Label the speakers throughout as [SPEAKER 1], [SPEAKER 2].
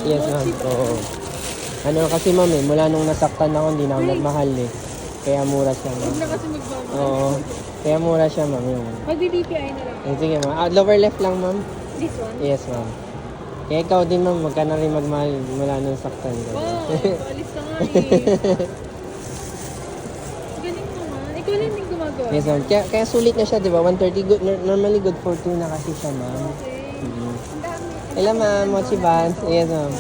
[SPEAKER 1] Yes, ma'am. Oo. Ano kasi ma'am eh, mula nung nasaktan ako, hindi na ako nagmahal eh. Kaya mura siya, ma'am.
[SPEAKER 2] Huwag na kasi magmamahal.
[SPEAKER 1] Oo. Kaya mura siya, ma'am. Yun.
[SPEAKER 2] Mag-BPI na lang.
[SPEAKER 1] Sige, ma'am. Lower left lang, ma'am.
[SPEAKER 2] This one?
[SPEAKER 1] Yes, ma'am. Kaya ikaw din, ma'am. Huwag ka na rin magmahal mula nung saktan ko.
[SPEAKER 2] Wow, alis ka nga eh. Galing naman. Ikaw lang din gumagawa.
[SPEAKER 1] Yes, ma'am. Kaya sulit na siya, di ba? 130. Good, normally good for 2 na kasi siya, ma'am.
[SPEAKER 2] Okay.
[SPEAKER 1] Mhm.
[SPEAKER 2] Ang dami.
[SPEAKER 1] Hello, ma'am. Mochi Ban. Yes, ma'am.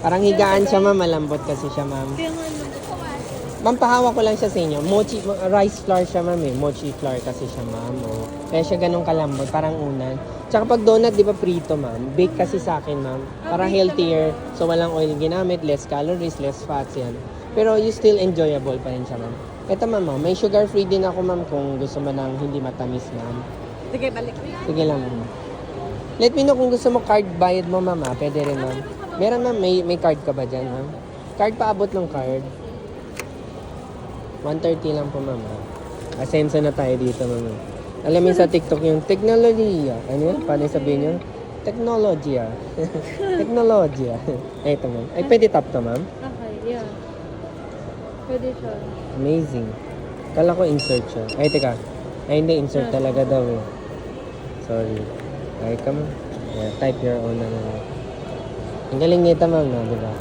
[SPEAKER 1] Parang higaan siya, ma'am. Malambot kasi siya, ma'am.
[SPEAKER 2] Kaya nga lang.
[SPEAKER 1] Ma'am, pahawa ko lang siya sa inyo. Mochi, rice flour siya, ma'am eh. Mochi flour kasi siya, ma'am. Oh. Kaya siya ganun kalambot, parang unan. Tsaka pag donut, di ba prito, ma'am? Bake kasi sa akin, ma'am. Para healthier. So, walang oil ginamit, less calories, less fats yan. Pero you still enjoyable pa rin siya, ma'am. Ito, ma'am, oh, may sugar-free din ako, ma'am, kung gusto mo ng hindi matamis, ma'am.
[SPEAKER 2] Sige, balik.
[SPEAKER 1] Sige lang, ma'am. Let me know kung gusto mo card bayad mo, ma'am, ha? Pwede rin, ma'am. Meron, ma'am. May card ka ba dyan, ma'am? Card pa abot ng card. 130 lang po, ma'am. Asenso na tayo dito, ma'am. Alam mo sa TikTok yung technology. Ano yun? Paano sabihin yun? Technology. Technology. Ito, ma'am. Ay, pwede tap to, ma'am?
[SPEAKER 2] Okay, yeah. Pwede siya.
[SPEAKER 1] Amazing. Kala ko insert siya. Ay, teka. Ay, hindi. Insert talaga daw eh. Sorry. Ay, come on. Yeah, type your own. Ang galing nito, ma'am, no? Diba?